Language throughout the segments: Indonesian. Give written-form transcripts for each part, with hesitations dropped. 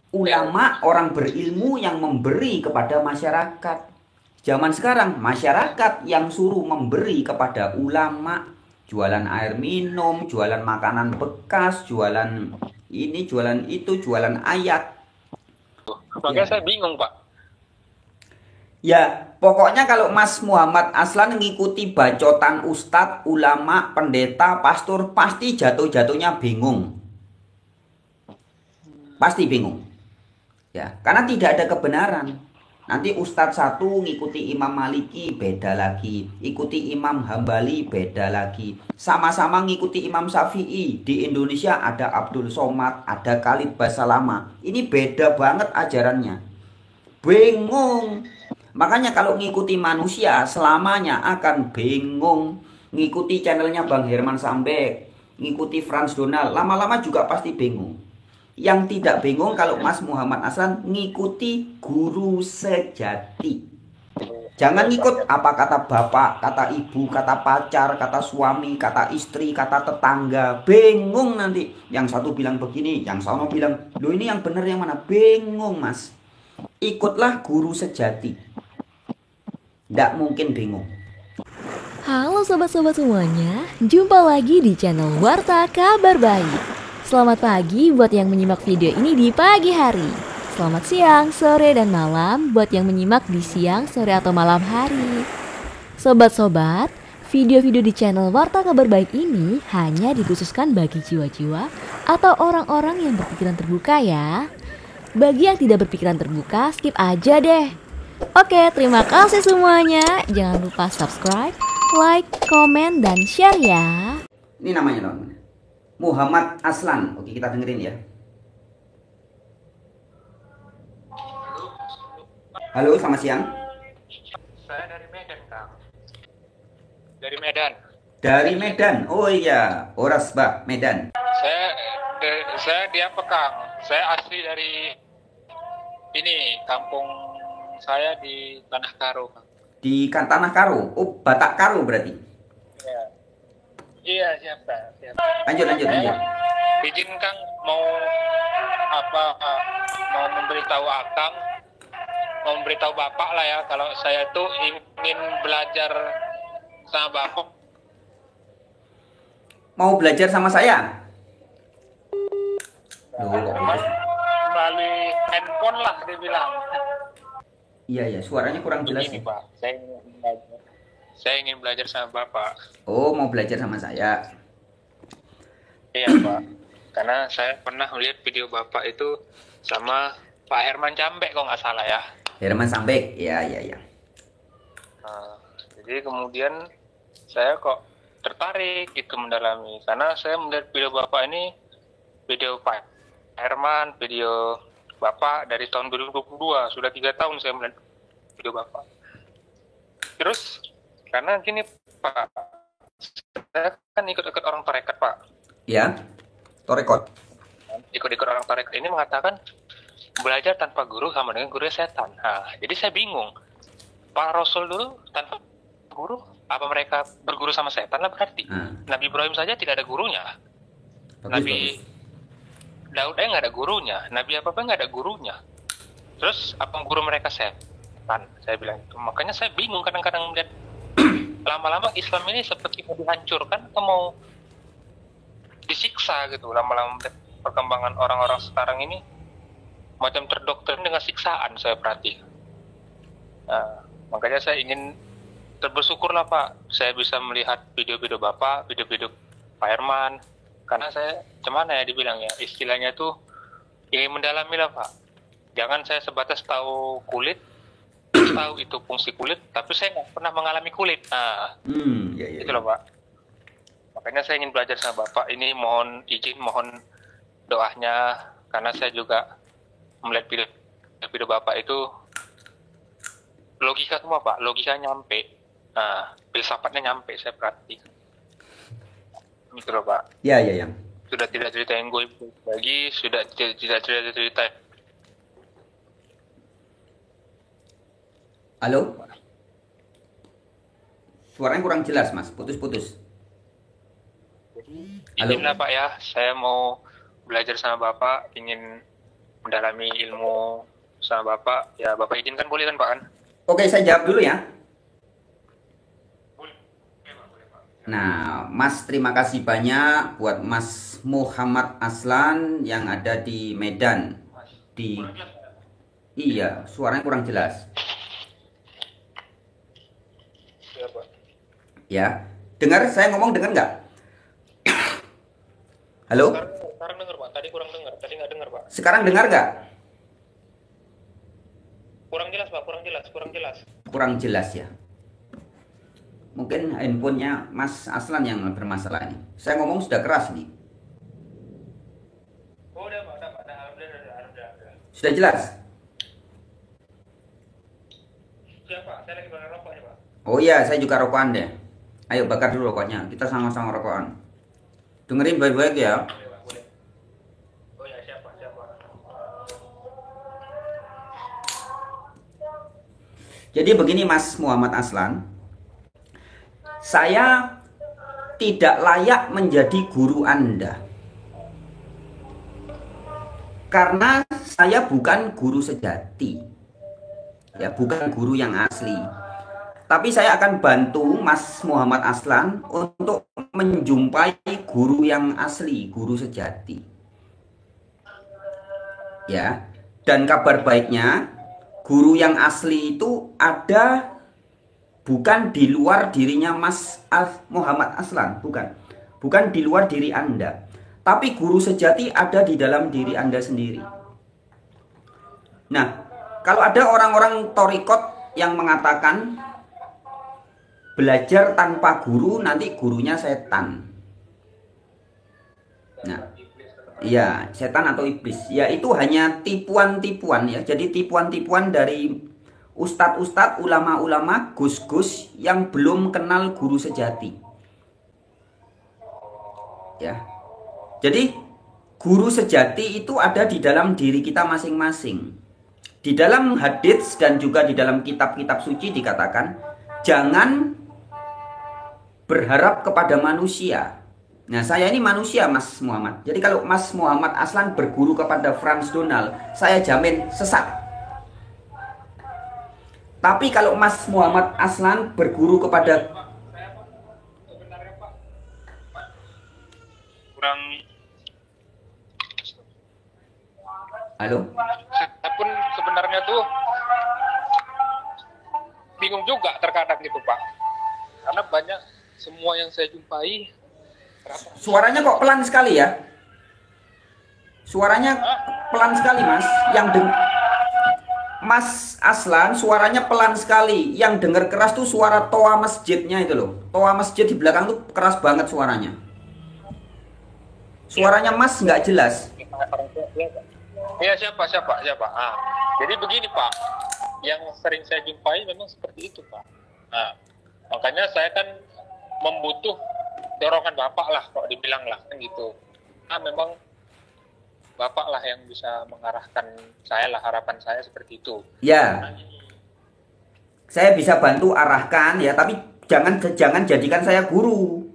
ulama, orang berilmu yang memberi kepada masyarakat. Zaman sekarang masyarakat yang suruh memberi kepada ulama, jualan air minum, jualan makanan bekas, jualan ini, jualan itu, jualan ayat. Makanya Ya, saya bingung, Pak. ya, pokoknya kalau Mas Muhammad Aslan ngikuti bacotan ustadz, ulama, pendeta, pastor, pasti jatuh-jatuhnya bingung. Pasti bingung. Ya, karena tidak ada kebenaran. Nanti ustadz satu ngikuti Imam Maliki beda lagi, ikuti Imam Hambali beda lagi. Sama-sama ngikuti Imam Syafi'i. Di Indonesia ada Abdul Somad, ada Khalid Basalamah. Ini beda banget ajarannya. Bingung. Makanya kalau ngikuti manusia selamanya akan bingung. Ngikuti channelnya Bang Herman Sambek, ngikuti Frans Donald, lama-lama juga pasti bingung. Yang tidak bingung kalau Mas Muhammad Hasan ngikuti guru sejati. Jangan ngikut apa kata bapak, kata ibu, kata pacar, kata suami, kata istri, kata tetangga. Bingung nanti. Yang satu bilang begini, yang satu bilang, "Loh ini yang benar yang mana?" Bingung, Mas. Ikutlah guru sejati. Tidak mungkin bingung. Halo sobat-sobat semuanya, jumpa lagi di channel Warta Kabar Baik. Selamat pagi buat yang menyimak video ini di pagi hari. Selamat siang, sore, dan malam buat yang menyimak di siang, sore, atau malam hari. Sobat-sobat, video-video di channel Warta Kabar Baik ini hanya dikhususkan bagi jiwa-jiwa atau orang-orang yang berpikiran terbuka ya. Bagi yang tidak berpikiran terbuka, skip aja deh. Oke, terima kasih semuanya. Jangan lupa subscribe, like, komen, dan share ya. Ini namanya teman-teman. Muhammad Aslan. Oke, kita dengerin ya. Halo, selamat siang. Saya dari Medan, Kang. Dari Medan. Dari Medan. Oh iya, Oras, Mbak, Medan. Saya saya di apa, Kang? Saya asli dari ini, kampung saya di Tanah Karo, Kang. Di Tanah Karo. Oh, Batak Karo berarti. Iya. Iya, siapa? Siapa? Lanjut, lanjut, lanjut. Izin Kang mau apa mau memberitahu Akang, mau memberitahu Bapak lah ya kalau saya tuh ingin belajar sama Bapak. Mau belajar sama saya? Loh, kok putus? Melalui handphone lah dia bilang. Iya, iya, suaranya kurang jelas Begini ya. Pak, saya ingin belajar sama Bapak. Oh, mau belajar sama saya. Iya Pak, karena saya pernah melihat video Bapak itu sama Pak Herman Cambek kok nggak salah ya. Herman Sambek. Iya, iya, iya. Nah, jadi kemudian saya kok tertarik gitu mendalami karena saya melihat video Bapak ini, video Pak Herman, video Bapak dari tahun 2022, sudah 3 tahun saya melihat video Bapak. Terus karena gini Pak, saya kan ikut-ikut orang tarekat Pak. Ya, Torekot. Ikut-ikut orang tarekat ini mengatakan belajar tanpa guru sama dengan guru setan. Nah, jadi saya bingung. Pak Rasul dulu tanpa guru, apa mereka berguru sama setan lah berarti? Nabi Ibrahim saja tidak ada gurunya. Bagus, Nabi bagus. Daud aja nggak ada gurunya. Nabi apa-apa nggak ada gurunya. Terus apa guru mereka setan? Saya bilang itu. Makanya saya bingung kadang-kadang melihat lama-lama Islam ini seperti mau dihancurkan atau mau disiksa gitu. Lama-lama melihat perkembangan orang-orang sekarang ini macam terdoktrin dengan siksaan saya perhati. Nah, makanya saya ingin bersyukurlah Pak, saya bisa melihat video-video Bapak, video-video Pak Herman, karena saya cuman ya dibilang ya, istilahnya tuh ingin mendalami lah Pak. Jangan saya sebatas tahu kulit, tahu itu fungsi kulit, tapi saya nggak pernah mengalami kulit. Nah, Ya, ya, itu loh Pak. Makanya saya ingin belajar sama Bapak ini, mohon izin, mohon doanya, karena saya juga melihat video Bapak itu logika semua Pak, logika nyampe. Nah, filsafatnya nyampe, saya perhatikan. Gitu loh Pak. ya, ya, ya. Sudah tidak cerita yang gue lagi, sudah tidak cerita. Halo? Suaranya kurang jelas, Mas. Putus-putus. Halo? Izinlah Pak ya, saya mau belajar sama Bapak, ingin mendalami ilmu sama Bapak, ya Bapak izinkan boleh kan Pak kan? Oke, saya jawab dulu ya. Boleh Pak. Nah, Mas, terima kasih banyak buat Mas Muhammad Aslan yang ada di Medan. Kurang jelas, Pak? Iya, suaranya kurang jelas. Ya Pak. Ya, dengar saya ngomong, dengar nggak? Halo? Sekarang dengar Pak, tadi kurang dengar, tadi nggak dengar Pak. Sekarang dengar nggak? Kurang jelas Pak, kurang jelas. Kurang jelas ya. Mungkin handphonenya Mas Aslan yang bermasalah ini. Saya ngomong sudah keras nih. Oh udah Pak, alhamdulillah. Sudah jelas? Siapa? Saya lagi bakar rokok nih Pak. Oh iya, saya juga rokokan deh. Ayo bakar dulu rokoknya. Kita sama-sama rokokan. Dengerin baik-baik ya. Boleh Pak, boleh. Oh ya siapa? Jadi begini Mas Muhammad Aslan, saya tidak layak menjadi guru Anda. Karena saya bukan guru sejati. Ya, bukan guru yang asli. Tapi saya akan bantu Mas Muhammad Aslan untuk menjumpai guru yang asli, guru sejati. Ya. Dan kabar baiknya, guru yang asli itu ada bukan di luar dirinya Mas Muhammad Aslan, bukan. Bukan di luar diri Anda. Tapi guru sejati ada di dalam diri Anda sendiri. Nah, kalau ada orang-orang torikot yang mengatakan belajar tanpa guru nanti gurunya setan. Nah, iya, setan atau iblis. Ya itu hanya tipuan-tipuan ya. Jadi tipuan-tipuan dari ustadz-ustadz, ulama-ulama, gus-gus yang belum kenal guru sejati. Ya. Jadi guru sejati itu ada di dalam diri kita masing-masing. Di dalam hadits dan juga di dalam kitab-kitab suci dikatakan jangan berharap kepada manusia. Nah, saya ini manusia, Mas Muhammad. Jadi kalau Mas Muhammad Aslan berguru kepada Frans Donald, saya jamin sesat. Tapi kalau Mas Muhammad Aslan berguru kepada Sebenarnya Pak, kurang. Halo? Saya pun sebenarnya tuh bingung juga terkadang gitu Pak. Karena banyak semua yang saya jumpai. Suaranya kok pelan sekali ya? Suaranya pelan sekali, Mas. Mas Aslan suaranya pelan sekali. Yang dengar keras tuh suara toa masjidnya itu loh. Toa masjid di belakang tuh keras banget suaranya. Suaranya Mas nggak jelas. Iya siapa. Jadi begini Pak, yang sering saya jumpai memang seperti itu Pak. Nah, makanya saya kan membutuh dorongan Bapak lah, kalau dibilang lah kan gitu. Nah, memang Bapak lah yang bisa mengarahkan saya lah, harapan saya seperti itu. Ya, saya bisa bantu arahkan ya, tapi jangan jadikan saya guru.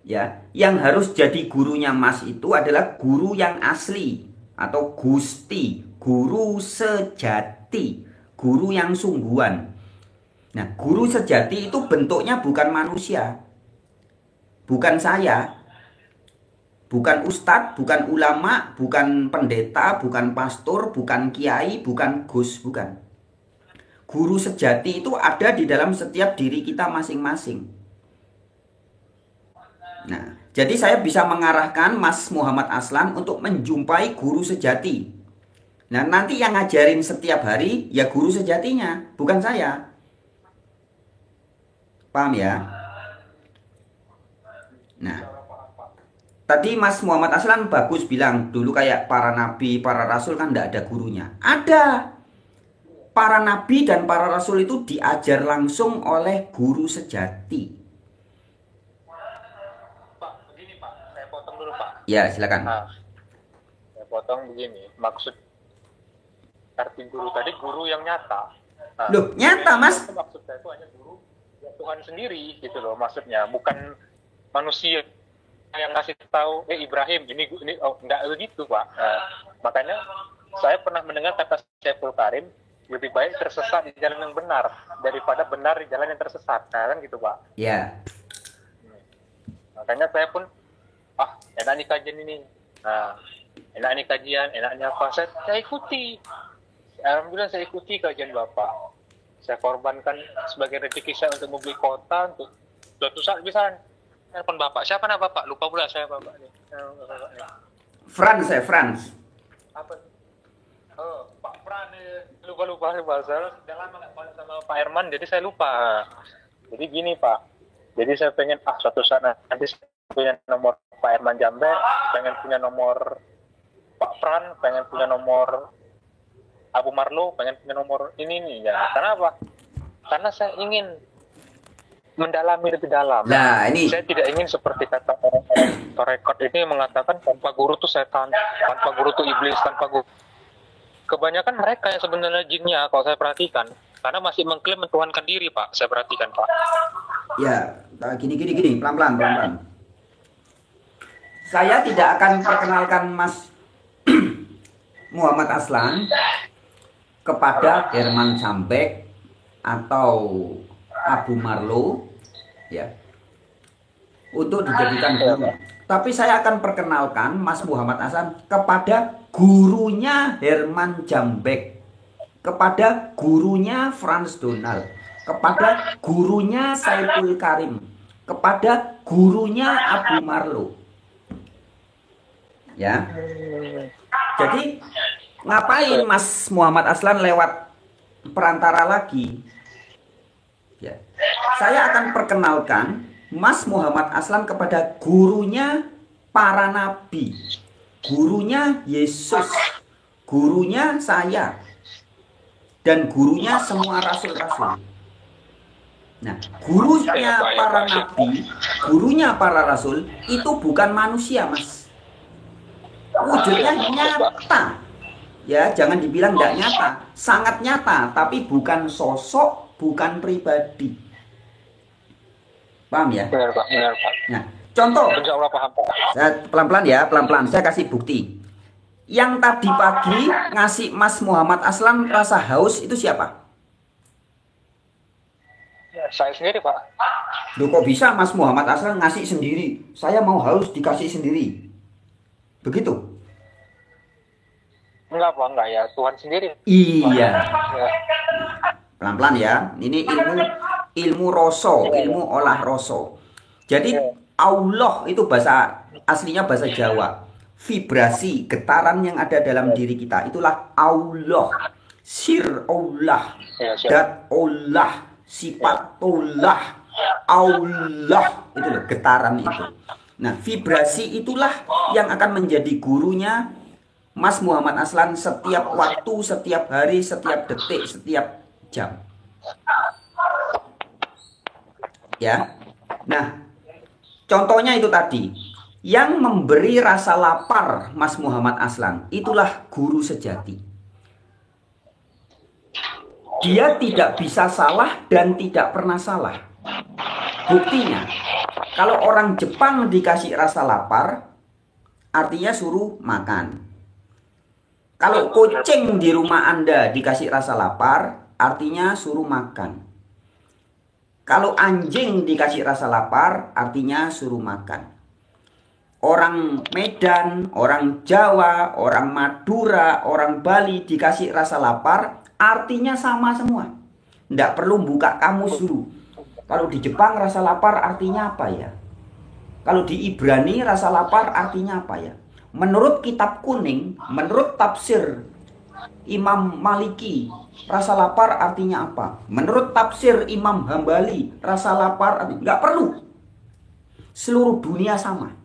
Ya, yang harus jadi gurunya Mas itu adalah guru yang asli atau gusti, guru sejati, guru yang sungguhan. Nah, guru sejati itu bentuknya bukan manusia, bukan saya, bukan ustadz, bukan ulama, bukan pendeta, bukan pastor, bukan kiai, bukan gus, bukan. Guru sejati itu ada di dalam setiap diri kita masing-masing. Nah, jadi saya bisa mengarahkan Mas Muhammad Aslan untuk menjumpai guru sejati. Nah, nanti yang ngajarin setiap hari ya guru sejatinya, bukan saya. Paham ya? Nah, tadi Mas Muhammad Aslan bagus bilang dulu kayak para nabi, para rasul kan tidak ada gurunya. Ada. Para nabi dan para rasul itu diajar langsung oleh guru sejati. Pak, begini Pak, saya potong dulu Pak. Ya, silakan. Nah, saya potong begini, maksud arti guru tadi guru yang nyata. Nah, Loh, nyata Mas? Maksud saya itu hanya guru ya Tuhan sendiri gitu loh, maksudnya bukan manusia yang ngasih tahu Ibrahim ini oh enggak begitu Pak. Nah, makanya saya pernah mendengar kata Syaiful Karim, lebih baik tersesat di jalan yang benar daripada benar di jalan yang tersesat, kan gitu Pak. Ya. Makanya saya pun, enak nih kajian ini. Nah, enak nih kajian, enaknya apa? Saya ikuti. Alhamdulillah saya ikuti kajian Bapak. Saya korbankan sebagai rezeki saya untuk membeli kota, untuk suatu saat bisa telepon Bapak. Siapa nama Bapak? Lupa pula saya Bapak nih. Franz. Apa? Oh, Pak Fran lupa saya sudah lama nggak kontak sama Pak Herman, jadi saya lupa. Jadi gini Pak, jadi saya pengen suatu saat nanti saya punya nomor Pak Herman Jambe, pengen punya nomor Pak Fran, pengen punya nomor Abu Marlo, pengen punya nomor ini nih ya. Karena apa? Karena saya ingin mendalami lebih dalam. Nah, ini saya tidak ingin seperti kata orang rekod ini mengatakan tanpa guru tuh setan, tanpa guru tuh iblis, tanpa guru. Kebanyakan mereka yang sebenarnya jinnya kalau saya perhatikan, karena masih mengklaim mentuhankan diri Pak, saya perhatikan Pak. Ya, gini, pelan-pelan. Saya tidak akan perkenalkan Mas Muhammad Aslan kepada Herman Jambek atau Abu Marlo, ya, untuk dijadikan guru. Tapi saya akan perkenalkan Mas Muhammad Aslan kepada gurunya Herman Jambek, kepada gurunya Frans Donald, kepada gurunya Syaiful Karim, kepada gurunya Abu Marlo. Ya. Jadi ngapain Mas Muhammad Aslan lewat perantara lagi? Ya. Saya akan perkenalkan Mas Muhammad Aslan kepada gurunya para nabi, gurunya Yesus, gurunya saya, dan gurunya semua rasul-rasul. Nah, gurunya para nabi, gurunya para rasul itu bukan manusia, Mas. Wujudnya nyata. Ya, jangan dibilang tidak nyata, sangat nyata, tapi bukan sosok, bukan pribadi. Paham ya? Benar Pak. Nah, contoh. Insya Allah paham Pak. Saya pelan-pelan. Saya kasih bukti. Yang tadi pagi ngasih Mas Muhammad Aslan rasa haus itu siapa? Ya, saya sendiri Pak. Loh, kok bisa Mas Muhammad Aslan ngasih sendiri? Saya mau haus dikasih sendiri. Begitu? Enggak ya, Tuhan sendiri. Iya. Ya. Pelan-pelan ya. Ini ilmu roso, ilmu olah roso. Jadi Allah itu bahasa aslinya bahasa Jawa. Vibrasi, getaran yang ada dalam diri kita itulah Allah. Sir Allah, dat Allah, sifat Allah, Allah itu loh, getaran itu. Nah, vibrasi itulah yang akan menjadi gurunya Mas Muhammad Aslan setiap waktu, setiap hari, setiap detik, setiap jam. Ya. Nah, contohnya itu tadi. Yang memberi rasa lapar Mas Muhammad Aslan, itulah guru sejati. Dia tidak bisa salah dan tidak pernah salah. Buktinya, kalau orang Jepang dikasih rasa lapar, artinya suruh makan. Kalau kucing di rumah Anda dikasih rasa lapar, artinya suruh makan. Kalau anjing dikasih rasa lapar, artinya suruh makan. Orang Medan, orang Jawa, orang Madura, orang Bali dikasih rasa lapar, artinya sama semua. Tidak perlu buka kamus dulu. Kalau di Jepang rasa lapar artinya apa ya? Kalau di Ibrani rasa lapar artinya apa ya? Menurut kitab kuning, menurut tafsir Imam Maliki, rasa lapar artinya apa? Menurut tafsir Imam Hambali, rasa lapar artinya nggak perlu. Seluruh dunia sama.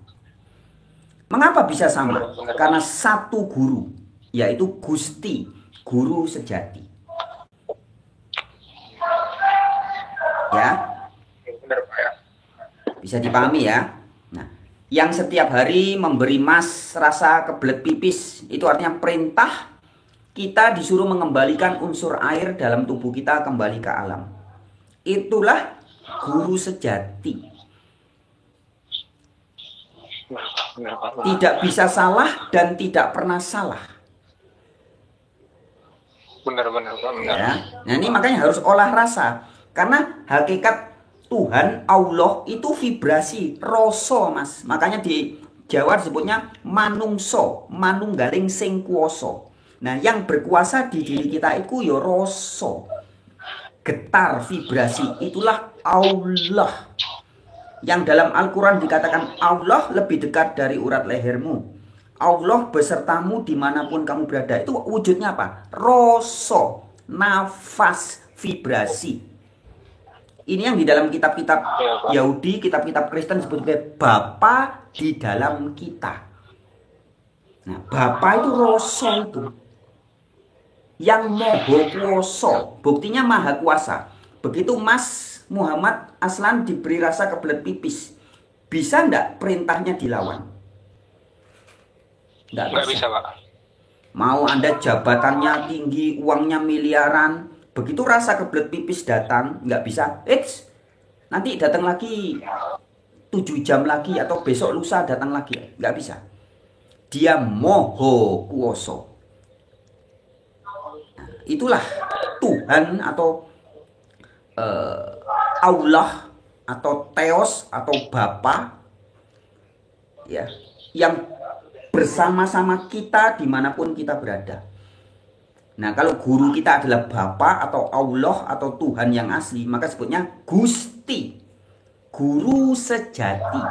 Mengapa bisa sama? Karena satu guru, yaitu Gusti, guru sejati. Ya, bisa dipahami ya. Nah, yang setiap hari memberi Mas rasa kebelet pipis, itu artinya perintah kita disuruh mengembalikan unsur air dalam tubuh kita kembali ke alam. Itulah guru sejati. Tidak bisa salah dan tidak pernah salah. Benar-benar Pak, benar. Ya. Nah ini makanya harus olah rasa. Karena hakikat Tuhan Allah itu vibrasi, rasa Mas. Makanya di Jawa disebutnya manungso, manunggaling sing kuwasa. Nah yang berkuasa di diri kita itu ya rasa, getar, vibrasi, itulah Allah. Yang dalam Al-Quran dikatakan Allah lebih dekat dari urat lehermu. Allah besertamu dimanapun kamu berada. Itu wujudnya apa? Rasa, nafas, vibrasi. Ini yang di dalam kitab-kitab Yahudi, kitab-kitab Kristen disebut sebagai Bapa di dalam kita. Nah, Bapa itu rasa itu. Yang Maha Kuasa, buktinya Maha Kuasa. Begitu Mas Muhammad Aslan diberi rasa kebelet pipis, bisa enggak perintahnya dilawan? Nggak bisa Pak. Mau Anda jabatannya tinggi, uangnya miliaran, begitu rasa kebelet pipis datang, nggak bisa. Nanti datang lagi 7 jam lagi atau besok lusa datang lagi, nggak bisa. Dia Maha Kuasa. Itulah Tuhan atau Allah atau Theos atau Bapa, ya, yang bersama-sama kita dimanapun kita berada. Nah kalau guru kita adalah Bapa atau Allah atau Tuhan yang asli, maka sebutnya Gusti, guru sejati,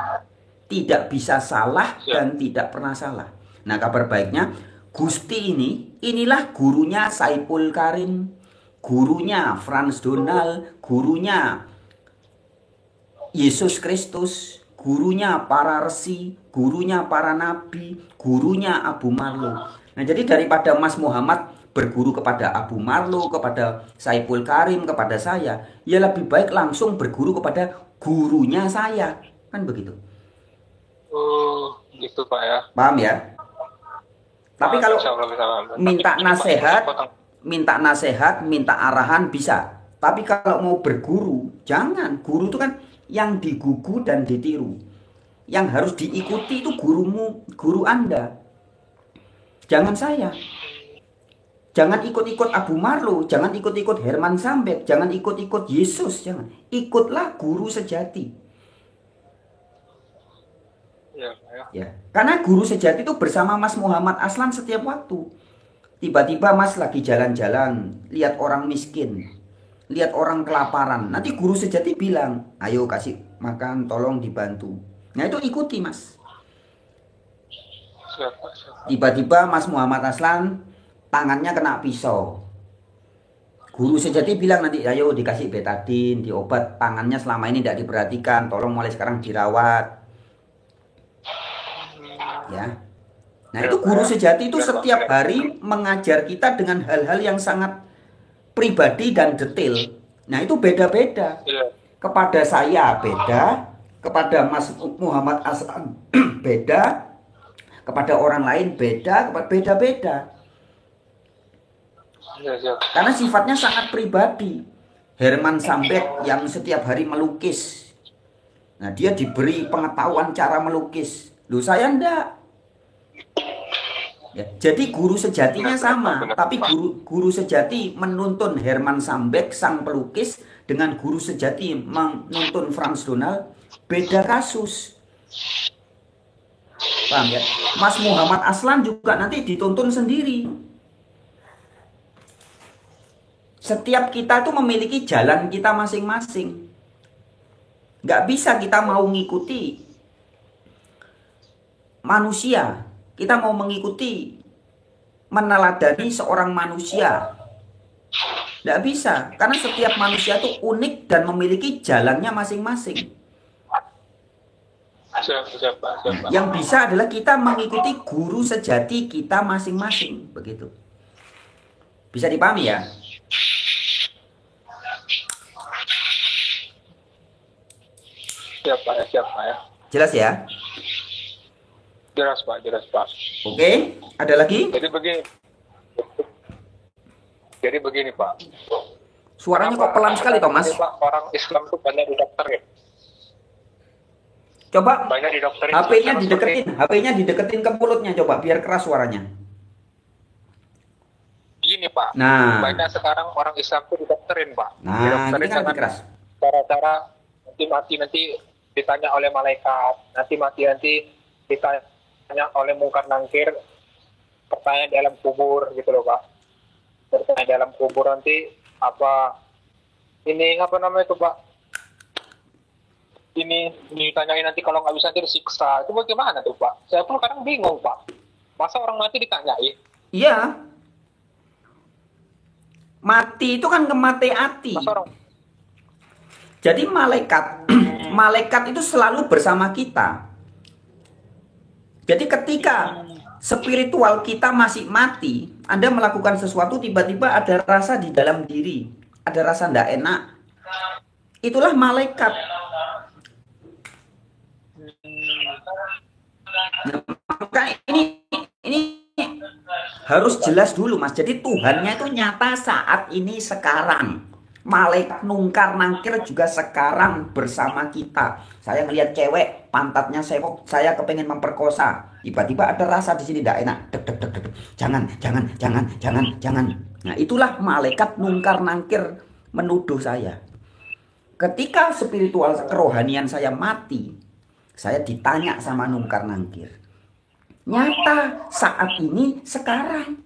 tidak bisa salah dan tidak pernah salah. Nah kabar baiknya Gusti inilah gurunya Saipul Karim, gurunya Frans Donald, gurunya Yesus Kristus, gurunya para resi, gurunya para nabi, gurunya Abu Marlo. Nah jadi daripada Mas Muhammad berguru kepada Abu Marlo, kepada Saipul Karim, kepada saya, ya lebih baik langsung berguru kepada gurunya saya. Kan begitu. Oh gitu Pak ya. Paham ya? Tapi kalau minta nasihat, minta arahan bisa. Tapi kalau mau berguru, jangan. Guru itu kan yang digugu dan ditiru. Yang harus diikuti itu gurumu, guru Anda. Jangan saya. Jangan ikut-ikut Abu Marlo, jangan ikut-ikut Herman Sambek, jangan ikut-ikut Yesus, jangan. Ikutlah guru sejati. Ya. Karena guru sejati itu bersama Mas Muhammad Aslan setiap waktu. Tiba-tiba Mas lagi jalan-jalan, lihat orang miskin, lihat orang kelaparan. Nanti guru sejati bilang, ayo kasih makan, tolong dibantu. Nah itu ikuti Mas. Tiba-tiba Mas Muhammad Aslan tangannya kena pisau. Guru sejati bilang nanti, ayo dikasih betadin, diobat. Tangannya selama ini tidak diperhatikan, tolong mulai sekarang dirawat. Ya. Nah itu guru sejati itu setiap hari mengajar kita dengan hal-hal yang sangat pribadi dan detail. Nah itu beda-beda. Kepada saya beda, kepada Mas Muhammad Aslan beda, kepada orang lain beda, beda-beda. Karena sifatnya sangat pribadi. Herman Sambek yang setiap hari melukis, nah dia diberi pengetahuan cara melukis. Loh saya enggak. Ya, jadi guru sejatinya sama, tapi guru sejati menuntun Herman Sambek sang pelukis dengan guru sejati menuntun Frans Donald, beda kasus. Paham ya? Mas Muhammad Aslan juga nanti dituntun sendiri. Setiap kita tuh memiliki jalan kita masing-masing. Nggak bisa kita mau ngikuti manusia. Kita mau mengikuti, meneladani seorang manusia. Nggak bisa. Karena setiap manusia itu unik dan memiliki jalannya masing-masing. Yang bisa adalah kita mengikuti guru sejati kita masing-masing. Begitu. Bisa dipahami ya? Siap Pak ya. Jelas ya? Jelas Pak. Oke, ada lagi? Jadi begini Pak. Suaranya kok pelan sekali toh Mas? Pak, orang Islam itu banyak di dokter ya. Coba banyak di dokter. HP-nya dideketin ke mulutnya coba biar keras suaranya. begini Pak. Nah, Banyak sekarang orang Islam tuh didokterin Pak. nah Didokterin ini kan lebih dengan keras. cara-cara nanti ditanya oleh malaikat, nanti ditanya oleh mungkar nangkir, pertanyaan di dalam kubur gitu loh Pak. Pertanyaan di dalam kubur nanti apa namanya itu Pak? Ini ditanyain nanti kalau nggak bisa nanti disiksa. Itu bagaimana tuh Pak? Saya pun kadang bingung Pak. Masa orang mati ditanyain? Iya. Mati itu kan kemati hati. Masa orang... Jadi malaikat itu selalu bersama kita. Jadi ketika spiritual kita masih mati, Anda melakukan sesuatu tiba-tiba ada rasa di dalam diri, ada rasa tidak enak. Itulah malaikat. Nah, maka ini harus jelas dulu Mas. Jadi Tuhannya itu nyata saat ini sekarang. Malaikat nungkar nangkir juga sekarang bersama kita. Saya ngelihat cewek pantatnya saya kepengen memperkosa. Tiba-tiba ada rasa di sini tidak enak. Dek, dek, dek, dek. Jangan. Nah, itulah malaikat nungkar nangkir menuduh saya. Ketika spiritual kerohanian saya mati, saya ditanya sama nungkar nangkir. Nyata saat ini sekarang.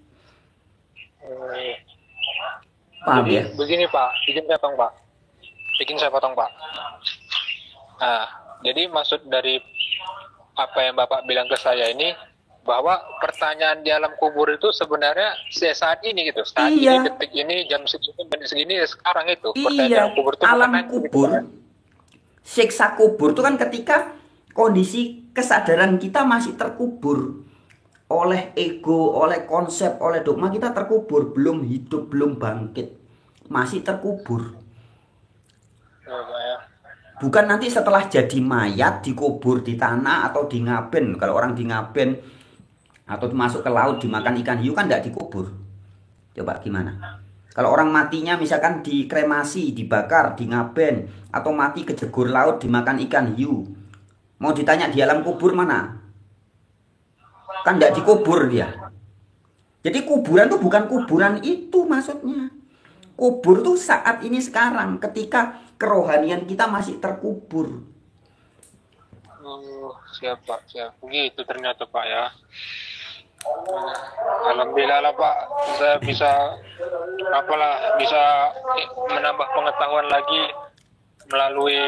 Paham ya? Begini Pak, izin saya potong Pak. Nah, jadi maksud dari apa yang Bapak bilang ke saya ini, bahwa pertanyaan di alam kubur itu sebenarnya saat ini gitu, saat Iya. ini, detik ini, jam segini, menit segini, sekarang itu. Pertanyaan di Iya, alam kubur itu alam bukan kubur, siksa kubur itu kan ketika kondisi kesadaran kita masih terkubur oleh ego, oleh konsep, oleh dogma, kita terkubur, belum hidup, belum bangkit, masih terkubur. Bukan nanti setelah jadi mayat dikubur di tanah atau di ngaben. Kalau orang di ngaben atau masuk ke laut dimakan ikan hiu kan tidak dikubur. Coba gimana? Kalau orang matinya misalkan dikremasi, dibakar, di ngaben, atau mati kejegur laut dimakan ikan hiu, mau ditanya di alam kubur mana? Kan tidak dikubur dia. Jadi kuburan itu bukan kuburan itu maksudnya. Kubur itu saat ini sekarang ketika kerohanian kita masih terkubur. Oh, siap Pak, siap. Begitu ternyata Pak ya. Alhamdulillah lah Pak, saya bisa menambah pengetahuan lagi melalui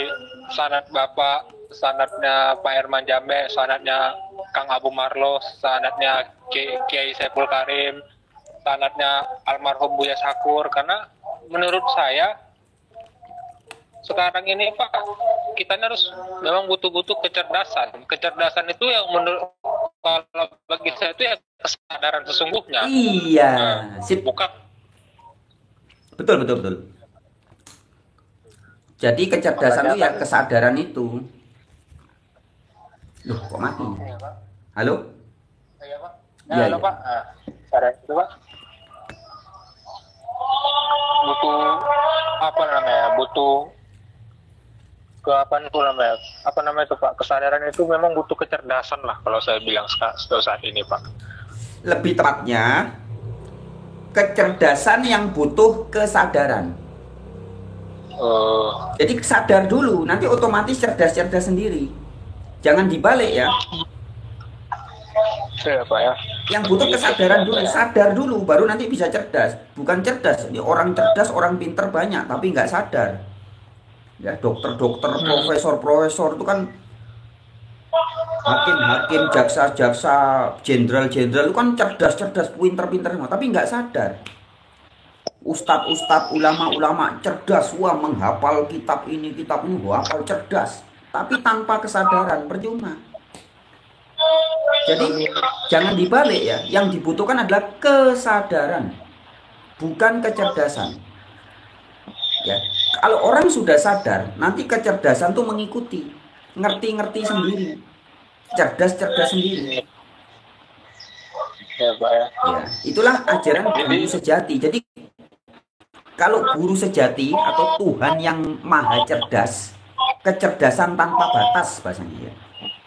sanad Bapak, sanadnya Pak Herman Jambe, sanadnya Kang Abu Marlo, sanadnya Kiai Saiful Karim, sanadnya almarhum Buya Sakur. Karena menurut saya sekarang ini Pak, kita harus memang butuh kecerdasan. Kecerdasan itu yang menurut kalau bagi saya itu ya kesadaran sesungguhnya. Iya, sip. Bukan. Betul. Jadi kecerdasan itu ya kesadaran itu. Loh, kok mati? Halo? Iya Pak. Iya, Halo iya. Pak. Sadar itu Pak. Butuh apa namanya? Butuh apa namanya itu Pak? Kesadaran itu memang butuh kecerdasan lah kalau saya bilang saat ini Pak. Lebih tepatnya kecerdasan yang butuh kesadaran. Jadi sadar dulu, nanti otomatis cerdas sendiri. Jangan dibalik ya. Iya Pak ya. Yang butuh kesadaran dulu, sadar dulu, baru nanti bisa cerdas. Bukan cerdas, ini orang cerdas, orang pinter banyak, tapi nggak sadar. Ya dokter, profesor itu kan hakim, jaksa, jenderal itu kan cerdas, pinter semua, tapi nggak sadar. Ustadz, ulama cerdas, wah menghafal kitab ini, hafal cerdas, tapi tanpa kesadaran percuma. Jadi jangan dibalik ya, yang dibutuhkan adalah kesadaran, bukan kecerdasan. Ya, kalau orang sudah sadar, nanti kecerdasan tuh mengikuti, ngerti sendiri, cerdas sendiri. Ya Pak ya. Ya, itulah ajaran guru sejati. Jadi kalau guru sejati atau Tuhan yang maha cerdas, kecerdasan tanpa batas bahasanya ya.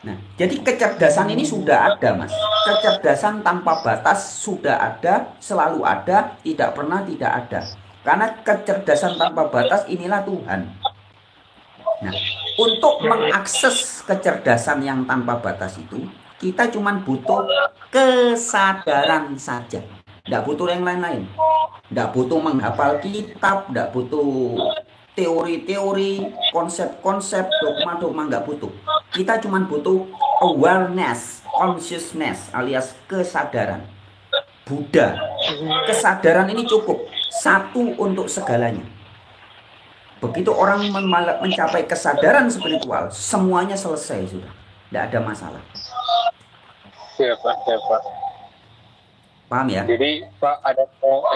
Nah, Jadi kecerdasan ini sudah ada, Mas. Kecerdasan tanpa batas sudah ada, selalu ada, tidak pernah tidak ada. Karena kecerdasan tanpa batas inilah Tuhan. Nah, untuk mengakses kecerdasan yang tanpa batas itu, kita cuma butuh kesadaran saja. Tidak butuh yang lain-lain. Tidak butuh menghafal kitab, tidak butuh teori-teori, konsep-konsep, dogma-dogma, nggak butuh. Kita cuma butuh awareness, consciousness, alias kesadaran. Buddha, kesadaran ini cukup. Satu untuk segalanya. Begitu orang mencapai kesadaran spiritual, semuanya selesai sudah. Tidak ada masalah. Iya Pak, ya Pak. Paham ya? Jadi Pak ada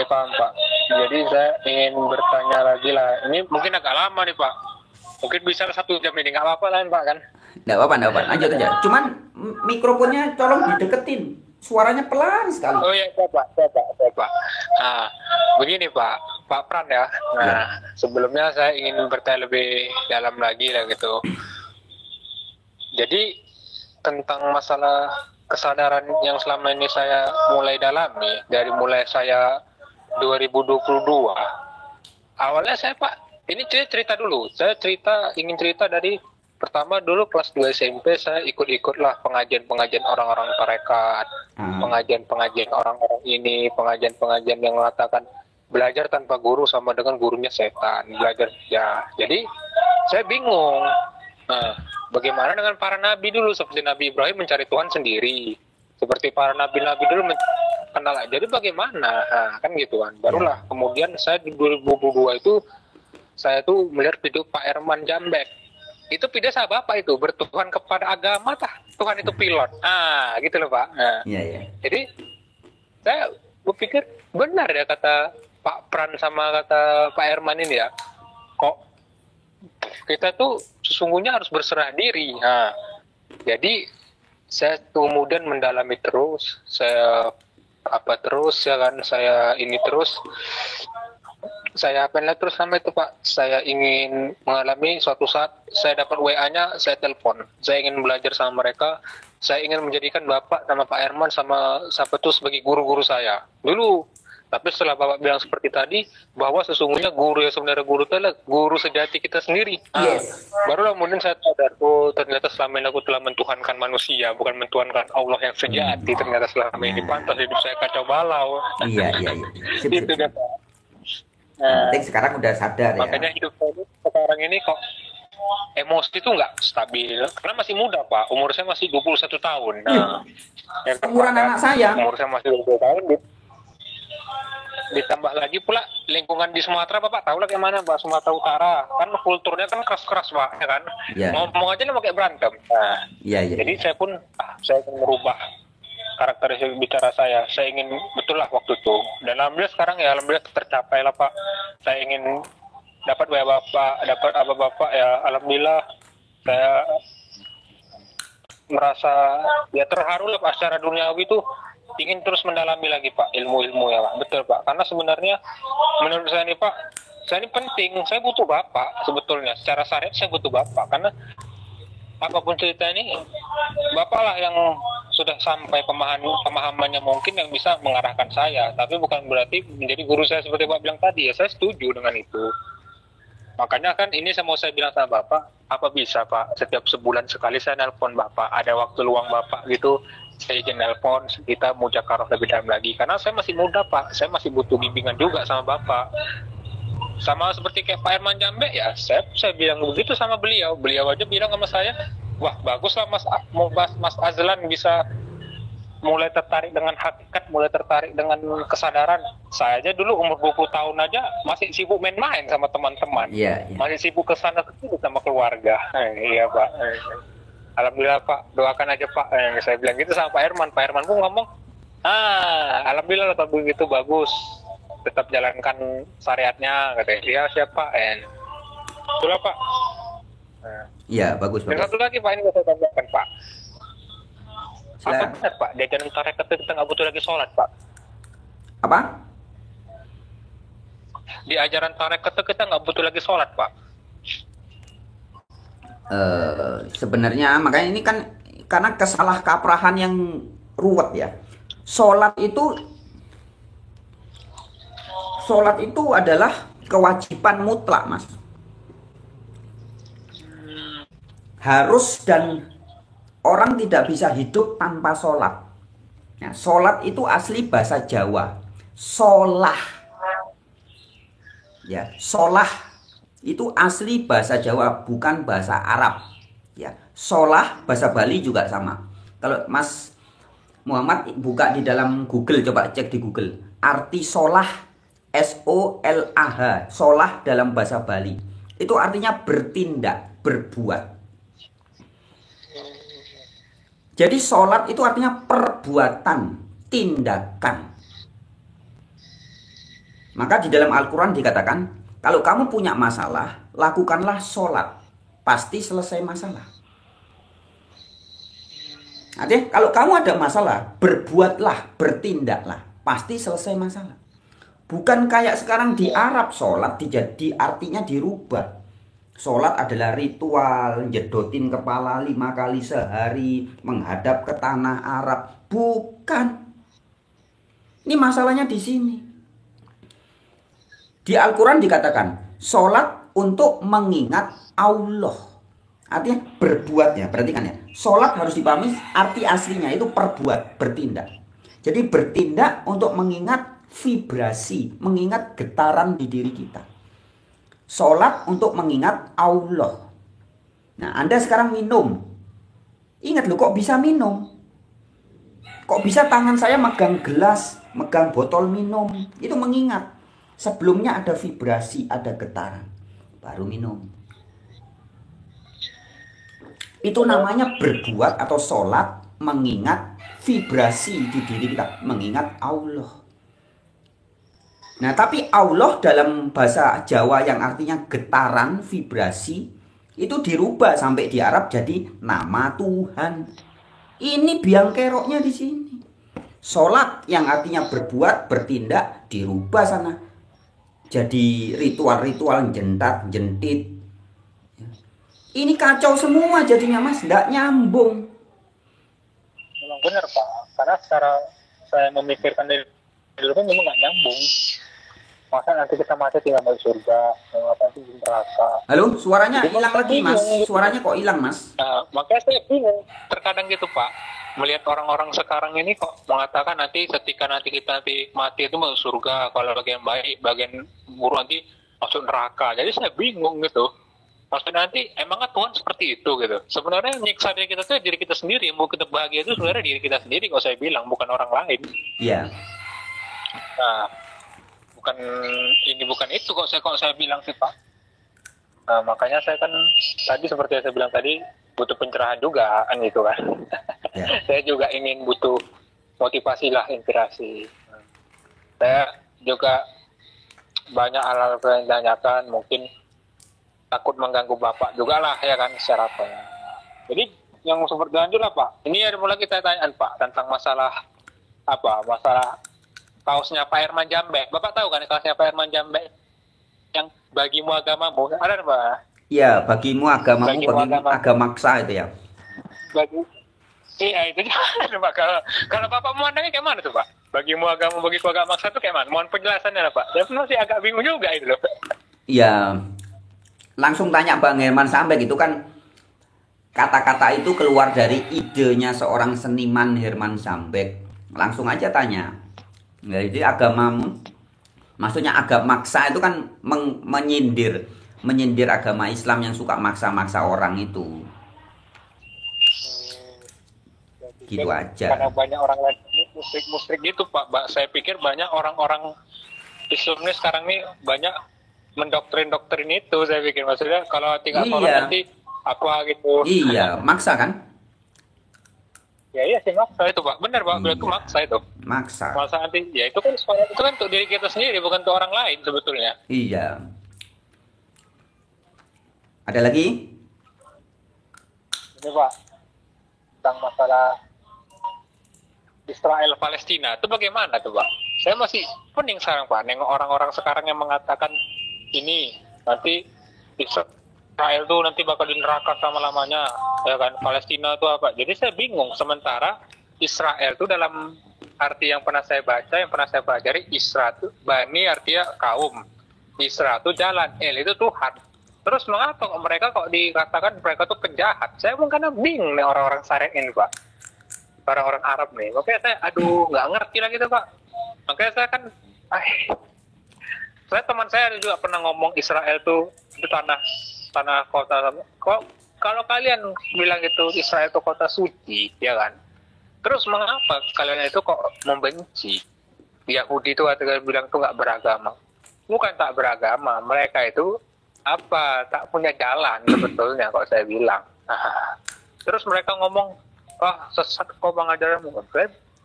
paham Pak. Jadi saya ingin bertanya lagi lah. Ini mungkin agak lama nih Pak. Mungkin bisa 1 jam ini, nggak apa-apa lah Pak kan? Nggak apa-apa. Lanjut aja. Cuman mikrofonnya tolong dideketin. Suaranya pelan sekali. Oh iya, Pak. Nah, begini Pak Pran ya. Nah, sebelumnya saya ingin bertanya lebih dalam lagi lah gitu. Jadi tentang masalah kesadaran yang selama ini saya mulai dalami dari mulai saya 2022. Awalnya saya Pak, ini cerita dulu. Saya ingin cerita dari pertama dulu kelas 2 SMP saya ikut-ikutlah pengajian-pengajian orang-orang tarekat, pengajian-pengajian orang-orang ini, pengajian-pengajian yang mengatakan belajar tanpa guru sama dengan gurunya setan, belajar ya. Jadi saya bingung. Nah, bagaimana dengan para nabi dulu, seperti Nabi Ibrahim mencari Tuhan sendiri, seperti para nabi-nabi dulu kenal. Jadi bagaimana? Nah, kan gitu kan. Barulah kemudian saya di 2022 itu saya tuh melihat video Pak Herman Jambek. Itu video saya Bapak itu bertuhan kepada agama Tuhan itu pilot. Gitu loh Pak. Nah, jadi saya berpikir benar ya kata Pak Pran sama kata Pak Herman ini ya. Kok kita tuh sesungguhnya harus berserah diri. Nah, jadi saya kemudian mendalami terus, saya terus sampai itu Pak, saya ingin mengalami suatu saat saya dapat WA-nya, saya telepon, saya ingin belajar sama mereka, saya ingin menjadikan Bapak sama Pak Herman sama siapa tuh sebagai guru-guru saya dulu. Tapi setelah Bapak bilang seperti tadi, bahwa sesungguhnya guru yang sebenarnya guru itu adalah guru sejati kita sendiri. Barulah kemudian saya sadar, oh ternyata selama ini aku telah mentuhankan manusia, bukan mentuhankan Allah yang sejati. Ternyata selama ini pantas hidup saya kacau balau. Iya. Itu dia Pak. Sekarang udah sadar ya. Makanya hidup saya sekarang ini kok emosi itu nggak stabil. Karena masih muda Pak, umur saya masih 21 tahun. Nah, umuran anak saya. Umur saya masih 20 tahun. Ditambah lagi pula lingkungan di Sumatera Bapak tahu lah kayak mana Pak, Sumatera Utara kan kulturnya kan keras-keras Pak ya kan. Ngomong aja pakai berantem. Jadi saya pun saya ingin merubah karakteristik bicara saya ingin betul lah waktu itu, dan alhamdulillah sekarang ya alhamdulillah tercapai lah Pak. Saya ingin dapat dapat apa Bapak ya, alhamdulillah saya merasa ya terharu lah Pak. Secara duniawi itu ingin terus mendalami lagi Pak ilmu-ilmu ya Pak. Betul Pak, karena sebenarnya menurut saya nih Pak, saya ini penting, saya butuh Bapak sebetulnya. Secara syariat saya butuh Bapak, karena apapun cerita ini Bapak lah yang sudah sampai pemahamannya mungkin yang bisa mengarahkan saya. Tapi bukan berarti menjadi guru saya seperti Bapak bilang tadi ya, saya setuju dengan itu. Makanya kan ini saya bilang sama Bapak, apa bisa Pak setiap sebulan sekali saya nelpon Bapak, ada waktu luang Bapak gitu, saya izin nelpon, kita mujakarah lebih dalam lagi. Karena saya masih muda Pak, saya masih butuh bimbingan juga sama Bapak. Sama seperti kayak Pak Herman Jambek ya, saya bilang begitu sama beliau aja bilang sama saya, wah baguslah Mas Azlan bisa mulai tertarik dengan hakikat, mulai tertarik dengan kesadaran. Saya aja dulu umur 20 tahun aja masih sibuk main-main sama teman-teman, masih sibuk kesana kesini sama keluarga. Iya Pak, alhamdulillah Pak, doakan aja Pak. Saya bilang gitu sama Pak Herman pun ngomong, alhamdulillah kalau begitu bagus, tetap jalankan syariatnya, katanya. Iya siapa? Itulah Pak. Iya bagus. Dan satu lagi Pak, ini saya tambahkan Pak. Apa benar Pak, di ajaran tarekat kita nggak butuh lagi sholat Pak? Apa? Di ajaran tarekat kita nggak butuh lagi sholat Pak? Sebenarnya makanya ini kan karena kesalahkaprahan yang ruwet ya. Sholat itu adalah kewajiban mutlak, Mas. Harus, dan orang tidak bisa hidup tanpa sholat. Nah, sholat itu asli bahasa Jawa. Sholah. Ya, sholah itu asli bahasa Jawa, bukan bahasa Arab. Ya, sholah bahasa Bali juga sama. Kalau Mas Muhammad buka di dalam Google, coba cek di Google. Arti sholah, S-O-L-A-H, sholah dalam bahasa Bali. Itu artinya bertindak, berbuat. Jadi sholat itu artinya perbuatan, tindakan. Maka di dalam Al-Quran dikatakan, kalau kamu punya masalah, lakukanlah sholat. Pasti selesai masalah. Artinya kalau kamu ada masalah, berbuatlah, bertindaklah. Pasti selesai masalah. Bukan kayak sekarang di Arab, sholat artinya dirubah. Sholat adalah ritual, jedotin kepala 5 kali sehari, menghadap ke tanah Arab. Bukan. Ini masalahnya di sini. Di Al-Quran dikatakan, sholat untuk mengingat Allah. Artinya berbuat ya, perhatikan ya. Sholat harus dipahami arti aslinya itu perbuat, bertindak. Jadi bertindak untuk mengingat vibrasi, mengingat getaran di diri kita. Sholat untuk mengingat Allah. Nah, Anda sekarang minum. Ingat loh, kok bisa minum? Kok bisa tangan saya megang gelas, megang botol minum? Itu mengingat. Sebelumnya ada vibrasi, ada getaran. Baru minum. Itu namanya berbuat atau sholat mengingat vibrasi di diri kita. Mengingat Allah. Nah, tapi Allah dalam bahasa Jawa yang artinya getaran, vibrasi, itu dirubah sampai di Arab jadi nama Tuhan. Ini biang keroknya di sini. Sholat yang artinya berbuat, bertindak, dirubah sana. Jadi ritual-ritual jentat, jentit. Ini kacau semua jadinya, Mas. Nggak nyambung. Memang benar, Pak. Karena secara saya memikirkan dari dulu kan memang nggak nyambung. Masa nanti kita mati tinggal masuk surga, nanti di neraka. Halo, suaranya hilang lagi, Mas. Suaranya kok hilang, Mas? Makanya saya bingung. Terkadang gitu, Pak. Melihat orang-orang sekarang ini kok mengatakan nanti ketika nanti kita mati itu masuk surga, kalau bagian baik, bagian buruk nanti masuk neraka. Jadi saya bingung gitu. Maksudnya nanti emangnya Tuhan seperti itu gitu. Sebenarnya nyiksa diri kita itu diri kita sendiri. Mau kita bahagia itu sebenarnya diri kita sendiri, kalau saya bilang, bukan orang lain. Iya. Nah, bukan itu kok saya bilang sih, Pak. Nah, makanya saya kan tadi seperti yang saya bilang tadi butuh pencerahan juga kan gitu kan. Ya. Saya juga ingin butuh motivasi lah, inspirasi. Saya juga banyak hal-hal yang ditanyakan, mungkin takut mengganggu Bapak juga lah ya kan secara apa ya. Jadi yang seperti lanjut lah, Pak. Ini ada mulai kita tanyaan, Pak, tentang masalah kaosnya Pak Herman Jambek. Bapak tahu kan kaosnya Pak Herman Jambek yang bagimu agamamu? Ada, Pak? Iya, bagimu agamamu, bagimu agamaksa itu ya. Iya, itu Pak. Kalau Bapak memandangnya kayak mana tuh, Pak? Bagimu agama, bagiku agamaksa itu kayak mana? Mohon penjelasannya lah, Pak. Saya masih agak bingung juga itu loh. Iya. Langsung tanya Bang Herman Jambek, itu kan kata-kata itu keluar dari idenya seorang seniman Herman Jambek. Langsung aja tanya. Jadi agamamu, maksudnya agamaksa itu kan menyindir agama Islam yang suka maksa-maksa orang itu. Gitu aja. Karena banyak orang lain musrik gitu, Pak. Saya pikir banyak orang-orang Islam ini sekarang ini banyak mendoktrin itu, saya pikir. Maksudnya kalau tinggal sholat nanti apa gitu. Iya, maksa kan? Ya iya sih, maksa itu, Pak. Benar, Pak. Itu maksa itu. Maksa. Maksa nanti. Ya itu kan untuk diri kita sendiri, bukan untuk orang lain sebetulnya. Iya. Ada lagi? Ini, Pak. Tentang masalah Israel Palestina itu bagaimana tuh, Pak? Saya masih pening sekarang, Pak. Nengok orang-orang sekarang yang mengatakan ini nanti Israel Israel tuh nanti bakal di neraka selama-lamanya, ya kan? Palestina tuh apa? Jadi saya bingung. Sementara Israel tuh dalam arti yang pernah saya baca, yang pernah saya pelajari, Isra tuh Bani artinya kaum, Isra tuh jalan, El itu Tuhan. Terus mengapa mereka kok dikatakan mereka tuh penjahat? Saya pun karena bingung nih orang-orang Syariat ini, Pak. Orang-orang Arab nih. Makanya saya, aduh, nggak ngerti lah gitu, Pak. Makanya saya kan, teman saya juga pernah ngomong Israel tuh itu tanah kota. Kok kalau kalian bilang itu Israel itu kota suci, ya kan? Terus mengapa kalian itu kok membenci Yahudi itu atau bilang tuh nggak beragama? Bukan tak beragama, mereka itu apa tak punya jalan sebetulnya kok saya bilang. Terus mereka ngomong, sesat kok pengajaranmu.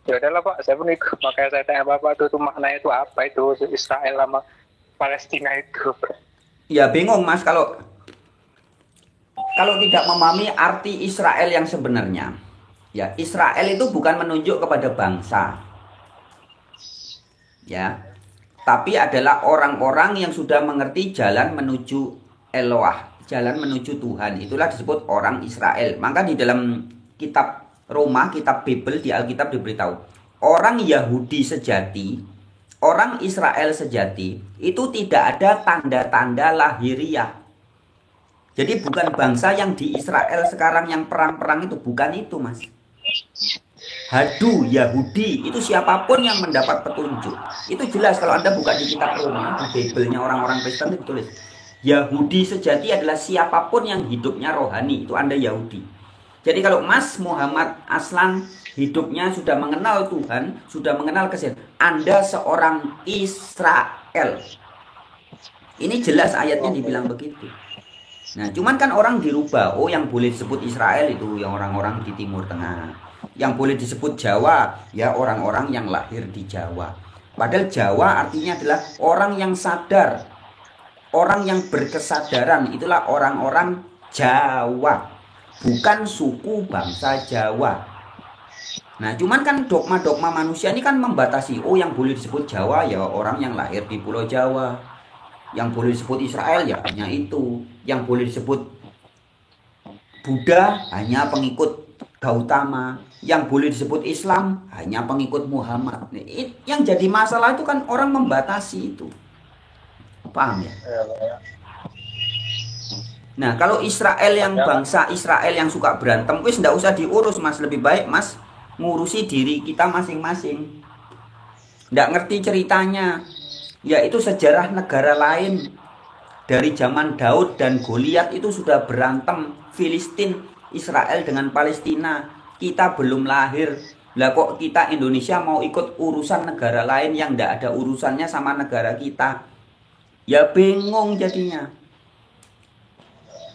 Ya udahlah Pak, saya pun ikut. Makanya saya tanya Bapak tuh maknanya itu apa itu Israel sama Palestina itu. Ya bingung Mas kalau tidak memahami arti Israel yang sebenarnya. Ya, Israel itu bukan menunjuk kepada bangsa. Ya. Tapi adalah orang-orang yang sudah mengerti jalan menuju Eloah, jalan menuju Tuhan. Itulah disebut orang Israel. Maka di dalam kitab Roma, kitab Bible di Alkitab diberitahu, orang Yahudi sejati, orang Israel sejati itu tidak ada tanda-tanda lahiriah. Jadi bukan bangsa yang di Israel sekarang yang perang-perang itu, bukan itu Mas. Hadu Yahudi itu siapapun yang mendapat petunjuk. Itu jelas kalau Anda buka di kitab Roma, di Bible-nya orang-orang Kristen itu ditulis, Yahudi sejati adalah siapapun yang hidupnya rohani, itu Anda Yahudi. Jadi kalau Mas Muhammad Aslan hidupnya sudah mengenal Tuhan, sudah mengenal kesehatan, Anda seorang Israel. Ini jelas ayatnya dibilang begitu. Nah, cuman kan orang dirubah. Oh, yang boleh disebut Israel itu yang orang-orang di Timur Tengah. Yang boleh disebut Jawa, ya orang-orang yang lahir di Jawa. Padahal Jawa artinya adalah orang yang sadar, orang yang berkesadaran. Itulah orang-orang Jawa, bukan suku bangsa Jawa. Nah, cuman kan dogma-dogma manusia ini kan membatasi. Oh, yang boleh disebut Jawa ya orang yang lahir di Pulau Jawa. Yang boleh disebut Israel ya hanya itu. Yang boleh disebut Buddha hanya pengikut Gautama. Yang boleh disebut Islam hanya pengikut Muhammad. Yang jadi masalah itu kan orang membatasi itu. Paham ya? Nah, kalau Israel yang bangsa Israel yang suka berantem, wis ndak usah diurus Mas. Lebih baik Mas ngurusi diri kita masing-masing. Ndak ngerti ceritanya. Yaitu sejarah negara lain. Dari zaman Daud dan Goliat itu sudah berantem. Filistin, Israel dengan Palestina. Kita belum lahir. Lah kok kita Indonesia mau ikut urusan negara lain yang ndak ada urusannya sama negara kita. Ya bingung jadinya.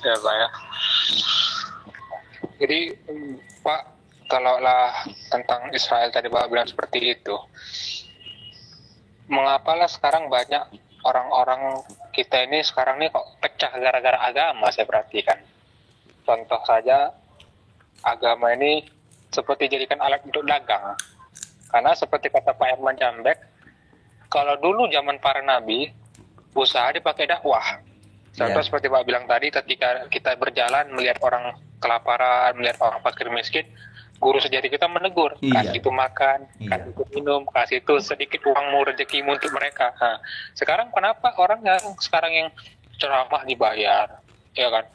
Ya Pak ya. Jadi Pak, kalaulah tentang Israel tadi Pak bilang seperti itu, mengapalah sekarang banyak orang-orang kita ini sekarang nih kok pecah gara-gara agama, saya perhatikan. Contoh saja, agama ini seperti jadikan alat untuk dagang. Karena seperti kata Pak Herman Jambek, kalau dulu zaman para nabi, usaha dipakai dakwah. Contoh seperti Pak bilang tadi, ketika kita berjalan melihat orang kelaparan, melihat orang fakir miskin, guru sejati kita menegur, kasih itu makan, kasih itu minum, kasih itu sedikit uangmu, rezekimu untuk mereka. Nah, sekarang kenapa orang yang sekarang yang ceramah dibayar, ya kan?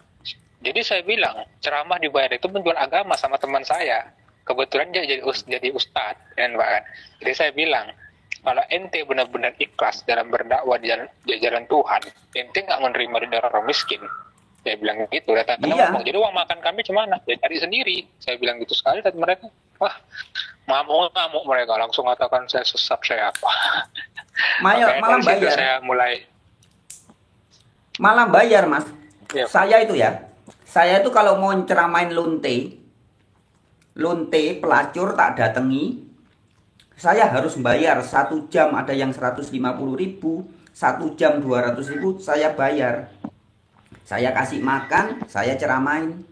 Jadi saya bilang ceramah dibayar itu menjual agama sama teman saya. Kebetulan dia jadi ustadz, kan Pak kan? Jadi saya bilang, kalau ente benar-benar ikhlas dalam berdakwah di jalan Tuhan, ente nggak menerima dari orang miskin. Saya bilang gitu, ngomong, jadi uang makan kami cemana? Ya cari sendiri. Saya bilang gitu sekali, dan mereka, wah, ngamuk mereka, langsung katakan saya sesat, saya apa. Malah bayar. Saya mulai. Malah bayar Mas. Ya. Saya itu kalau mau ceramain lonte pelacur tak datangi, saya harus bayar 1 jam, ada yang 150.000, 1 jam 200.000, saya bayar. Saya kasih makan, saya ceramain.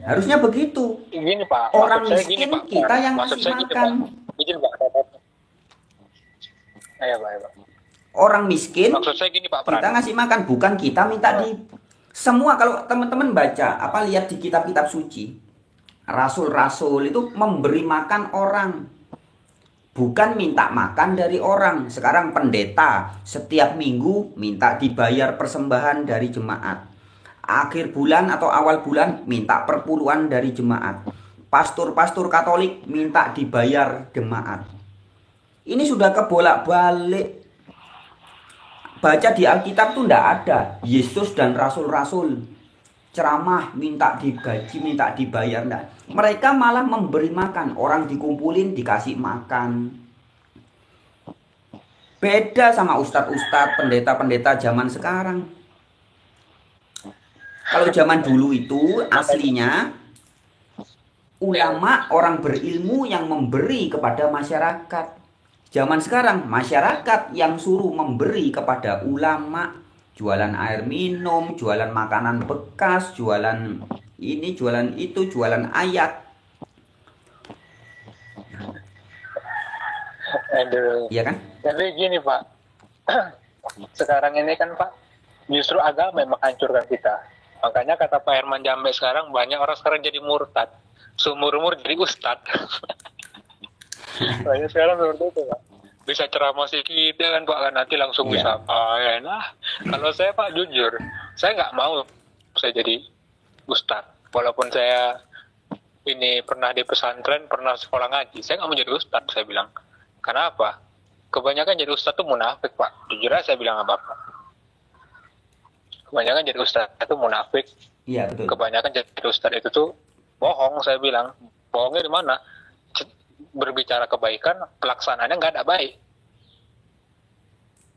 Harusnya begitu. Gini Pak, orang miskin miskin kita yang kasih makan. Izin Pak. Ayo Pak. Orang miskin Maksud saya gini Pak kita Pran. ngasih makan, bukan kita minta di semua. Kalau teman-teman baca apa, lihat di kitab-kitab suci, rasul-rasul itu memberi makan orang, bukan minta makan dari orang. Sekarang pendeta setiap minggu minta dibayar persembahan dari jemaat. Akhir bulan atau awal bulan minta perpuluhan dari jemaat. Pastor-pastor Katolik minta dibayar jemaat. Ini sudah kebolak-balik. Baca di Alkitab tuh enggak ada Yesus dan rasul-rasul ceramah minta digaji, minta dibayar, enggak. Mereka malah memberi makan. Orang dikumpulin dikasih makan. Beda sama ustadz-ustadz, pendeta-pendeta zaman sekarang. Kalau zaman dulu itu aslinya ulama, orang berilmu yang memberi kepada masyarakat. Zaman sekarang masyarakat yang suruh memberi kepada ulama. Jualan air minum, jualan makanan bekas, jualan ini, jualan itu, jualan ayat. Aduh. Iya kan? Tapi gini Pak, sekarang ini kan Pak, justru agama yang menghancurkan kita. Makanya kata Pak Herman Jambe, sekarang banyak orang sekarang jadi murtad, seumur-umur jadi ustad. Banyak sekarang seperti itu Pak. Bisa ceramah sedikit kan Pak, kan nanti langsung bisa ya. Nah, kalau saya Pak jujur, saya nggak mau saya jadi ustad. Walaupun saya ini pernah di pesantren, pernah sekolah ngaji, saya nggak mau jadi ustad, saya bilang. Karena apa? Kebanyakan jadi ustad itu munafik Pak. Jujur aja saya bilang sama Bapak. Kebanyakan jadi ustad itu munafik. Iya betul. Kebanyakan jadi ustad itu tuh bohong, saya bilang. Bohongnya di mana? Berbicara kebaikan, pelaksanaannya nggak ada baik.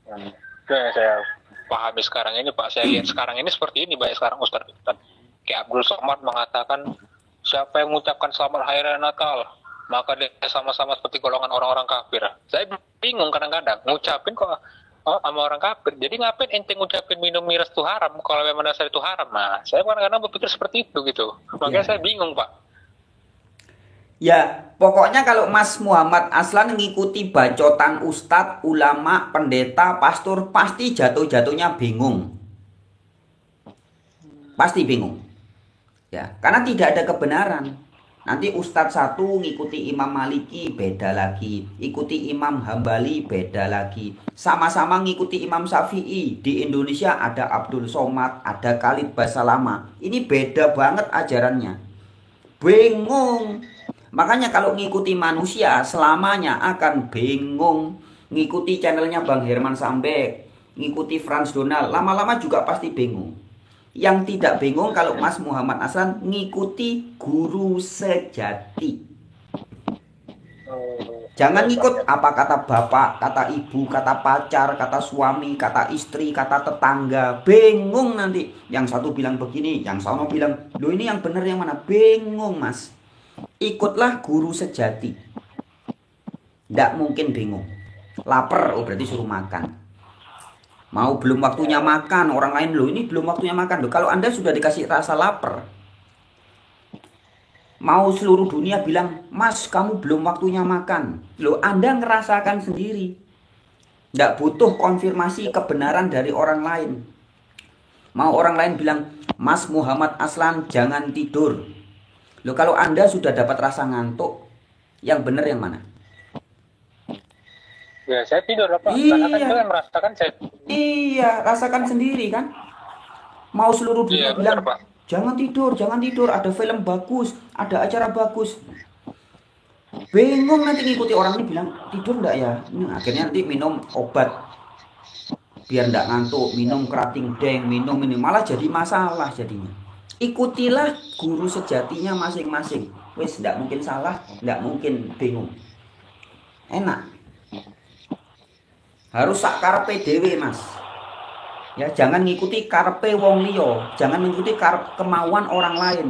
Itu yang saya pahami sekarang ini Pak. Saya lihat sekarang ini seperti ini banyak sekarang ustad-ustad. Kayak Abdul Somad mengatakan, siapa yang mengucapkan selamat hari raya Natal, maka dia sama-sama seperti golongan orang-orang kafir. Saya bingung kadang-kadang, ngucapin kok sama orang kafir. Jadi ngapain ente ngucapin minum miras itu haram kalau memang dasar itu haram? Nah, saya kadang-kadang berpikir seperti itu gitu. Makanya saya bingung Pak. Ya, pokoknya kalau Mas Muhammad Aslan ngikuti bacotan ustadz, ulama, pendeta, pastor, pasti jatuh-jatuhnya bingung. Pasti bingung. Ya, karena tidak ada kebenaran. Nanti ustadz satu ngikuti Imam Maliki beda lagi, ikuti Imam Hambali beda lagi. Sama-sama ngikuti Imam Syafi'i. Di Indonesia ada Abdul Somad, ada Khalid Basalama. Ini beda banget ajarannya. Bingung. Makanya kalau ngikuti manusia selamanya akan bingung. Ngikuti channelnya Bang Herman Sambek, ngikuti Frans Donald, lama-lama juga pasti bingung. Yang tidak bingung kalau Mas Muhammad Aslan ngikuti guru sejati. Jangan ngikut apa kata bapak, kata ibu, kata pacar, kata suami, kata istri, kata tetangga. Bingung nanti. Yang satu bilang begini, yang satu bilang, loh ini yang benar yang mana? Bingung Mas. Ikutlah guru sejati. Tidak mungkin bingung. Lapar, oh berarti suruh makan. Mau belum waktunya makan, orang lain loh ini belum waktunya makan. Loh, kalau Anda sudah dikasih rasa lapar, mau seluruh dunia bilang, Mas kamu belum waktunya makan. Loh Anda ngerasakan sendiri. Tidak butuh konfirmasi kebenaran dari orang lain. Mau orang lain bilang, Mas Muhammad Aslan jangan tidur. Loh kalau Anda sudah dapat rasa ngantuk, yang benar yang mana? Ya saya tidur Pak. Iya. Karena kan saya merasakan saya. Iya, rasakan sendiri kan. Mau seluruh dunia bilang, benar, Pak. jangan tidur, ada film bagus, ada acara bagus. Bingung nanti ngikuti orang ini bilang, tidur enggak ya? Akhirnya nanti minum obat biar enggak ngantuk, minum kerating deng, minum ini, malah jadi masalah jadinya. Ikutilah guru sejatinya masing-masing. Wes enggak mungkin salah, enggak mungkin bingung. Enak. Harus sak karepe dhewe, Mas. Ya, jangan ngikuti karepe wong liya, jangan mengikuti kemauan orang lain.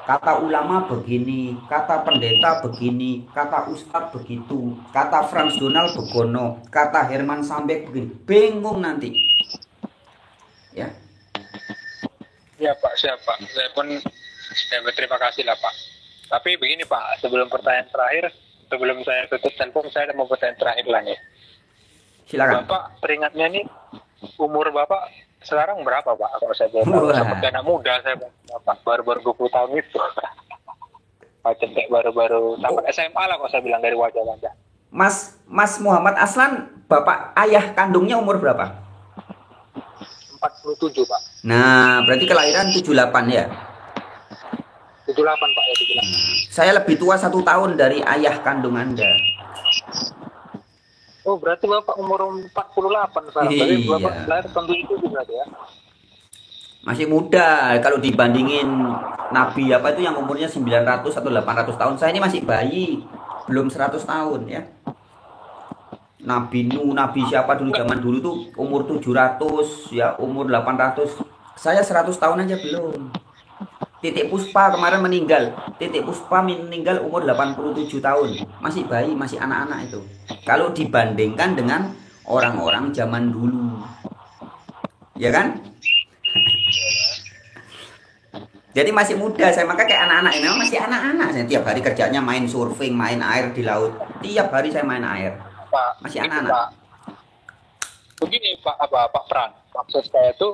Kata ulama begini, kata pendeta begini, kata ustadz begitu, kata Frans Donald begono, kata Herman Sambek begini. Bingung nanti. Ya. Ya Pak, siap Pak. Saya pun berterima kasih lah Pak. Tapi begini Pak, sebelum pertanyaan terakhir, sebelum saya tutup telepon, saya ada mau pertanyaan terakhir lah nih. Silakan. Bapak peringatnya nih, umur Bapak sekarang berapa Pak? Kalau saya boleh tahu, Wah. seperti anak muda saya Bapak, baru-baru 20 tahun itu. Macam kayak baru-baru tamat SMA lah kalau saya bilang dari wajah-wajah. Mas Muhammad Aslan, Bapak ayah kandungnya umur berapa? 47 Pak. Nah, berarti kelahiran 78 ya? 78 Pak ya, 78. Saya lebih tua 1 tahun dari ayah kandung Anda. Oh, berarti Bapak umur 48 sekarang. Berarti Iya. Bapak lahir tahun itu juga ya. Masih muda kalau dibandingin Nabi apa itu yang umurnya 900 atau 800 tahun. Saya ini masih bayi, belum 100 tahun ya. Nabi Nuh, Nabi siapa dulu zaman dulu tuh umur 700 ya, umur 800. Saya 100 tahun aja belum. Titik Puspa kemarin meninggal. Titik Puspa meninggal umur 87 tahun. Masih bayi, masih anak-anak itu. Kalau dibandingkan dengan orang-orang zaman dulu. Ya kan? Jadi masih muda saya, maka kayak anak-anak ini memang masih anak-anak. Saya tiap hari kerjanya main surfing, main air di laut. Tiap hari saya main air. Pak, Masih ini, anak-anak. Pak. Begini Pak Pran, maksud saya tuh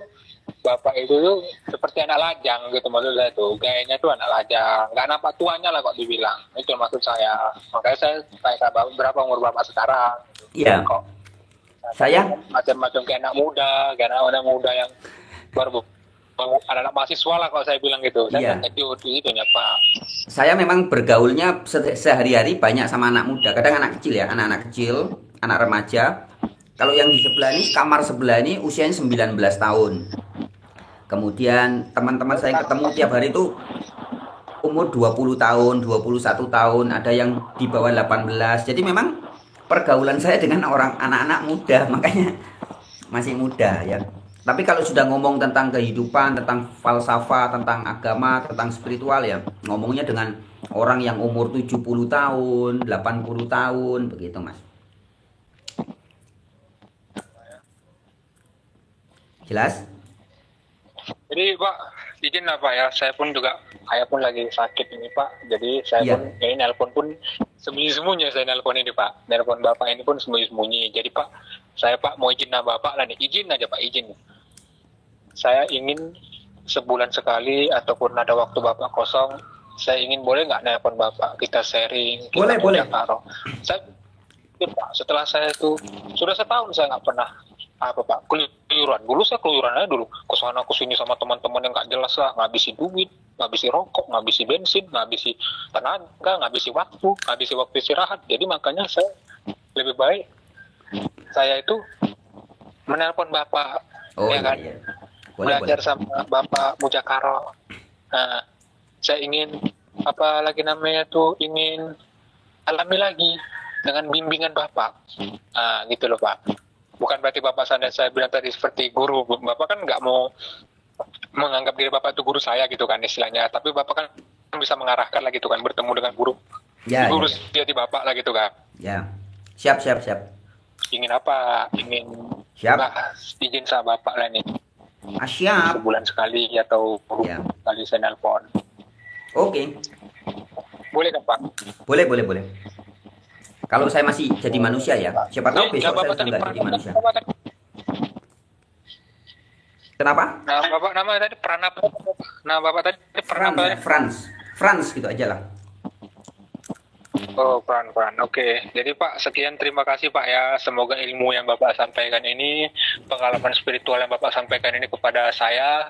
Bapak itu tuh seperti anak lajang gitu, maksud saya tuh gayanya tuh anak lajang, nggak nampak tuanya lah kok dibilang, itu maksud saya. Makanya saya tanya Bapak, berapa umur Bapak sekarang? Iya. Kok Saya macam-macam kayak anak muda yang baru anak mahasiswa lah kalau saya bilang gitu. Saya Iya. kan kejut gitu ya Pak. saya memang bergaulnya sehari-hari banyak sama anak muda. Kadang anak kecil ya, anak-anak kecil, anak remaja. Kalau yang di sebelah ini, kamar sebelah ini usianya 19 tahun. Kemudian teman-teman saya ketemu tiap hari itu umur 20 tahun, 21 tahun, ada yang di bawah 18. Jadi memang pergaulan saya dengan orang anak-anak muda, makanya masih muda ya. Tapi kalau sudah ngomong tentang kehidupan, tentang falsafah, tentang agama, tentang spiritual ya, ngomongnya dengan orang yang umur 70 tahun, 80 tahun, begitu Mas. Jelas? Jadi Pak, izin lah Pak ya, saya pun lagi sakit ini Pak. Jadi saya Iya. pun ini nelpon pun sembunyi-sembunyi saya nelpon ini Pak. Nelpon Bapak ini pun sembunyi-sembunyi. Jadi Pak, saya Pak mau izin sama Bapak lah nih. Izin aja Pak, izin. Saya ingin sebulan sekali ataupun ada waktu Bapak kosong, saya ingin boleh nggak nelpon Bapak, kita sharing, kita Boleh. karo. Saya Pak, setelah saya itu sudah setahun saya nggak pernah Pak keluyuran. Dulu saya keluyuran aja dulu, ke sana ke sini sama teman-teman yang nggak jelas lah, ngabisi duit, ngabisi rokok, ngabisi bensin, ngabisi tenaga, ngabisi waktu istirahat. Jadi makanya saya lebih baik saya itu menelpon Bapak, Oh ya iya, kan, iya. Boleh. belajar sama Bapak Mujakaro. Nah, saya ingin ingin alami lagi dengan bimbingan Bapak. Nah, gitu loh Pak. Bukan berarti Bapak saya bilang tadi seperti guru. Bapak kan nggak mau menganggap diri Bapak itu guru saya gitu kan istilahnya. Tapi Bapak kan bisa mengarahkan lah gitu kan, bertemu dengan guru. Ya, Guru ya. di Bapak lah gitu kan. Ya. Siap. Ingin apa? Ingin Siap. izin sama Bapak lah nih. Siap. Sebulan sekali atau Ya. kali saya nelpon. Oke. Boleh kan Pak? Boleh. Kalau saya masih jadi manusia ya, siapa tahu Ini, besok saya Bapak sudah tadi nggak jadi Pranapa, manusia. Bapak tadi- Kenapa? Nah, Bapak nama tadi Pranapa. Nah, Bapak tadi Pranapa. Franz gitu aja lah. Oh, Pran. Oke. Jadi Pak, sekian terima kasih Pak ya. Semoga ilmu yang Bapak sampaikan ini, pengalaman spiritual yang Bapak sampaikan ini kepada saya,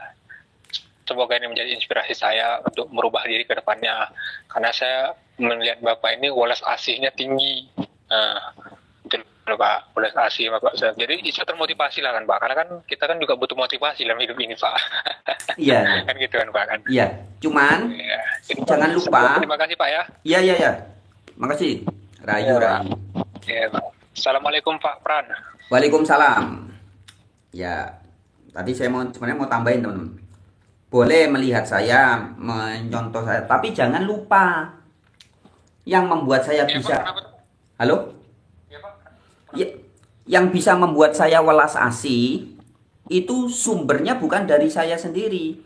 semoga ini menjadi inspirasi saya untuk merubah diri ke depannya. Karena saya melihat Bapak ini welas asihnya tinggi. Nah, itu loh, Pak, welas asih Bapak. Jadi bisa termotivasi lah kan Pak. Karena kan kita kan juga butuh motivasi dalam hidup ini Pak. Iya. Kan gitu kan Pak kan. Iya. Cuman Ya, jadi, jangan Pak, lupa. Terima kasih Pak ya. Iya. Makasih. Rayu. Ya, Pak. Assalamualaikum Pak Pran. Waalaikumsalam. Ya, tadi saya sebenarnya mau tambahin teman-teman. Boleh melihat saya, mencontoh saya, tapi jangan lupa yang membuat saya Ya, bisa. Pak, kenapa? Halo? Ya, Pak. Ya, yang bisa membuat saya welas asih itu sumbernya bukan dari saya sendiri.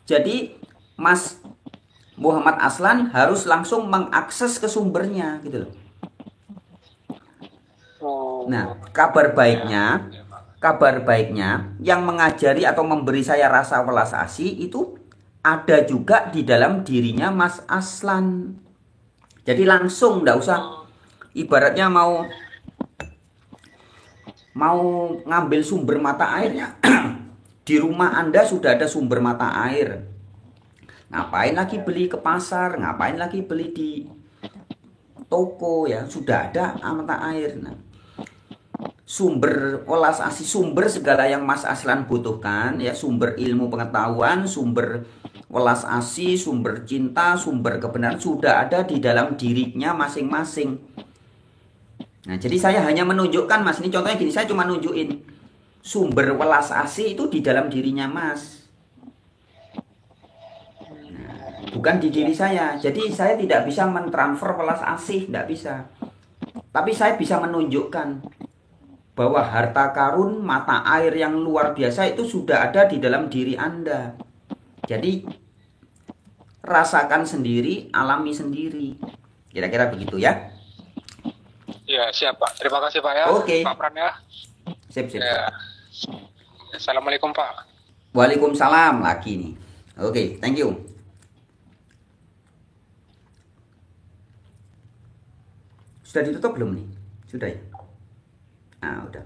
Jadi Mas Muhammad Aslan harus langsung mengakses ke sumbernya gitu loh. Oh, Nah, kabar baiknya yang mengajari atau memberi saya rasa welas asih itu ada juga di dalam dirinya Mas Aslan. Jadi langsung, nggak usah ibaratnya mau ngambil sumber mata airnya. Di rumah Anda sudah ada sumber mata air. Ngapain lagi beli ke pasar? Ngapain lagi beli di toko ya? Sudah ada mata air. Nah, sumber welas asih, sumber segala yang Mas Aslan butuhkan ya, sumber ilmu pengetahuan, sumber welas asih, sumber cinta, sumber kebenaran sudah ada di dalam dirinya masing-masing. Nah, jadi saya hanya menunjukkan Mas, ini contohnya gini, saya cuma nunjukin sumber welas asih itu di dalam dirinya Mas. Nah, bukan di diri saya. Jadi saya tidak bisa mentransfer welas asih, tidak bisa. Tapi saya bisa menunjukkan bahwa harta karun mata air yang luar biasa itu sudah ada di dalam diri Anda. Jadi rasakan sendiri, alami sendiri. Kira-kira begitu ya. Ya, siap Pak. Terima kasih Pak ya. Oke. Pak Pran ya. Sip. Ya. Assalamualaikum Pak. Waalaikumsalam lagi nih. Oke, thank you. Sudah ditutup belum nih? Sudah ya? Ah, udah.